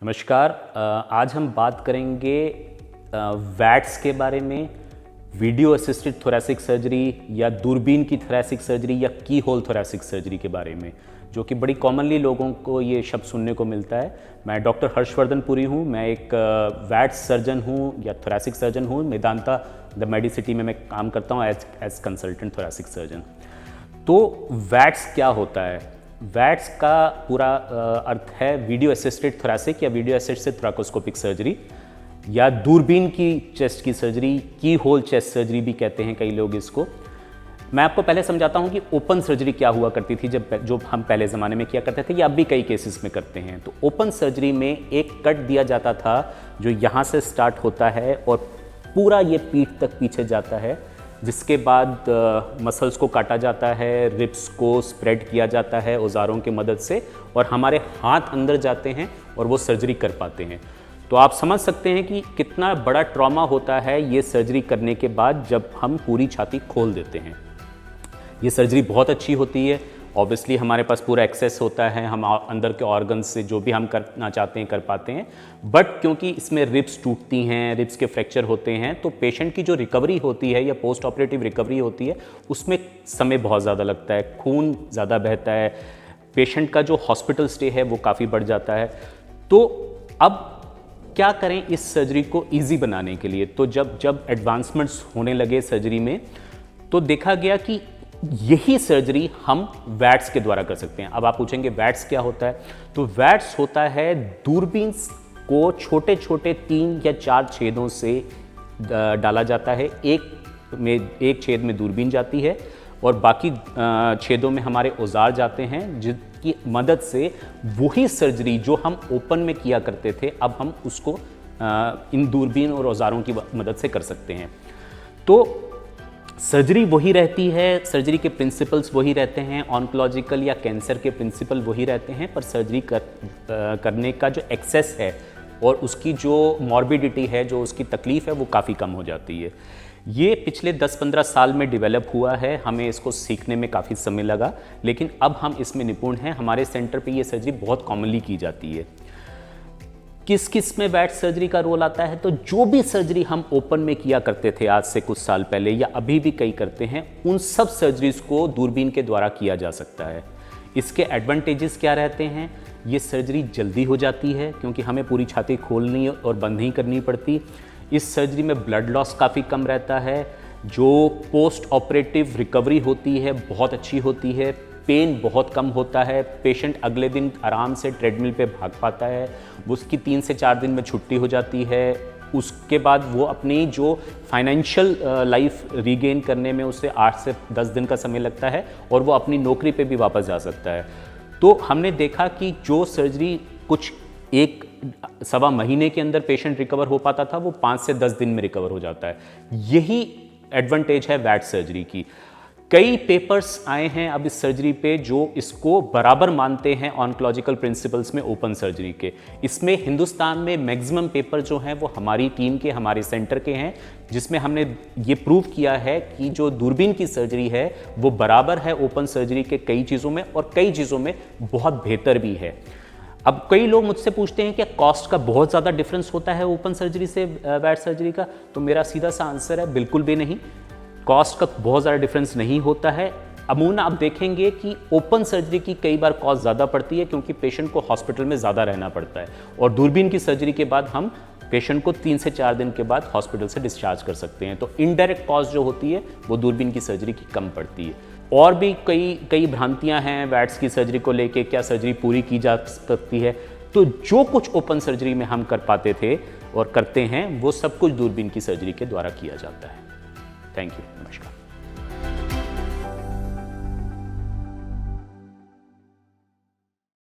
नमस्कार। आज हम बात करेंगे वैट्स के बारे में, वीडियो असिस्टेड थोरैसिक सर्जरी या दूरबीन की थोरैसिक सर्जरी या की होल थोरैसिक सर्जरी के बारे में, जो कि बड़ी कॉमनली लोगों को ये शब्द सुनने को मिलता है। मैं डॉक्टर हर्षवर्धन पुरी हूँ। मैं एक वैट्स सर्जन हूँ या थोरैसिक सर्जन हूँ। मेदांता द मेडिसिटी में मैं काम करता हूँ एज कंसल्टेंट थोरैसिक सर्जन। तो वैट्स क्या होता है? वैट्स का पूरा अर्थ है वीडियो असिस्टेड थोरैसिक या वीडियो असिस्टेड थोरैकोस्कोपिक सर्जरी या दूरबीन की चेस्ट की सर्जरी, की होल चेस्ट सर्जरी भी कहते हैं कई लोग इसको। मैं आपको पहले समझाता हूँ कि ओपन सर्जरी क्या हुआ करती थी जो हम पहले ज़माने में किया करते थे या अब भी कई केसेस में करते हैं। तो ओपन सर्जरी में एक कट दिया जाता था जो यहाँ से स्टार्ट होता है और पूरा ये पीठ तक पीछे जाता है, जिसके बाद मसल्स को काटा जाता है, रिब्स को स्प्रेड किया जाता है औजारों की मदद से और हमारे हाथ अंदर जाते हैं और वो सर्जरी कर पाते हैं। तो आप समझ सकते हैं कि कितना बड़ा ट्रॉमा होता है ये सर्जरी करने के बाद जब हम पूरी छाती खोल देते हैं। ये सर्जरी बहुत अच्छी होती है। ऑब्वियसली हमारे पास पूरा एक्सेस होता है, हम अंदर के ऑर्गन से जो भी हम करना चाहते हैं कर पाते हैं। बट क्योंकि इसमें रिब्स टूटती हैं, रिब्स के फ्रैक्चर होते हैं, तो पेशेंट की जो रिकवरी होती है या पोस्ट ऑपरेटिव रिकवरी होती है उसमें समय बहुत ज़्यादा लगता है, खून ज़्यादा बहता है, पेशेंट का जो हॉस्पिटल स्टे है वो काफ़ी बढ़ जाता है। तो अब क्या करें इस सर्जरी को ईजी बनाने के लिए? तो जब एडवांसमेंट्स होने लगे सर्जरी में तो देखा गया कि यही सर्जरी हम वैट्स के द्वारा कर सकते हैं। अब आप पूछेंगे वैट्स क्या होता है? तो वैट्स होता है दूरबीन को छोटे छोटे 3 या 4 छेदों से डाला जाता है। एक छेद में दूरबीन जाती है और बाकी छेदों में हमारे औजार जाते हैं, जिसकी मदद से वही सर्जरी जो हम ओपन में किया करते थे अब हम उसको इन दूरबीन और औजारों की मदद से कर सकते हैं। तो सर्जरी वही रहती है, सर्जरी के प्रिंसिपल्स वही रहते हैं, ऑन्कोलॉजिकल या कैंसर के प्रिंसिपल वही रहते हैं, पर सर्जरी करने का जो एक्सेस है और उसकी जो मॉर्बिडिटी है, जो उसकी तकलीफ़ है, वो काफ़ी कम हो जाती है। ये पिछले 10-15 साल में डेवलप हुआ है, हमें इसको सीखने में काफ़ी समय लगा, लेकिन अब हम इसमें निपुण हैं। हमारे सेंटर पे ये सर्जरी बहुत कॉमनली की जाती है। किस किस में वैट सर्जरी का रोल आता है? तो जो भी सर्जरी हम ओपन में किया करते थे आज से कुछ साल पहले या अभी भी कई करते हैं, उन सब सर्जरीज को दूरबीन के द्वारा किया जा सकता है। इसके एडवांटेजेस क्या रहते हैं? ये सर्जरी जल्दी हो जाती है क्योंकि हमें पूरी छाती खोलनी और बंद नहीं करनी पड़ती। इस सर्जरी में ब्लड लॉस काफ़ी कम रहता है। जो पोस्ट ऑपरेटिव रिकवरी होती है बहुत अच्छी होती है। पेन बहुत कम होता है। पेशेंट अगले दिन आराम से ट्रेडमिल पे भाग पाता है। उसकी 3 से 4 दिन में छुट्टी हो जाती है। उसके बाद वो अपनी जो फाइनेंशियल लाइफ रीगेन करने में उसे 8 से 10 दिन का समय लगता है और वो अपनी नौकरी पे भी वापस जा सकता है। तो हमने देखा कि जो सर्जरी कुछ 1-1.25 महीने के अंदर पेशेंट रिकवर हो पाता था, वो 5 से 10 दिन में रिकवर हो जाता है। यही एडवांटेज है वैट सर्जरी की। कई पेपर्स आए हैं अब इस सर्जरी पे जो इसको बराबर मानते हैं ऑन्कोलॉजिकल प्रिंसिपल्स में ओपन सर्जरी के। इसमें हिंदुस्तान में मैक्सिमम पेपर जो हैं वो हमारी टीम के, हमारे सेंटर के हैं, जिसमें हमने ये प्रूव किया है कि जो दूरबीन की सर्जरी है वो बराबर है ओपन सर्जरी के कई चीज़ों में और कई चीज़ों में बहुत बेहतर भी है। अब कई लोग मुझसे पूछते हैं कि कॉस्ट का बहुत ज़्यादा डिफरेंस होता है ओपन सर्जरी से वैट सर्जरी का? तो मेरा सीधा सा आंसर है बिल्कुल भी नहीं। कॉस्ट का बहुत ज़्यादा डिफरेंस नहीं होता है। अमूमन आप देखेंगे कि ओपन सर्जरी की कई बार कॉस्ट ज़्यादा पड़ती है क्योंकि पेशेंट को हॉस्पिटल में ज़्यादा रहना पड़ता है और दूरबीन की सर्जरी के बाद हम पेशेंट को 3 से 4 दिन के बाद हॉस्पिटल से डिस्चार्ज कर सकते हैं। तो इनडायरेक्ट कॉस्ट जो होती है वो दूरबीन की सर्जरी की कम पड़ती है। और भी कई भ्रांतियाँ हैं वैट्स की सर्जरी को लेके, क्या सर्जरी पूरी की जा सकती है? तो जो कुछ ओपन सर्जरी में हम कर पाते थे और करते हैं वो सब कुछ दूरबीन की सर्जरी के द्वारा किया जाता है। Thank you. नमस्कार।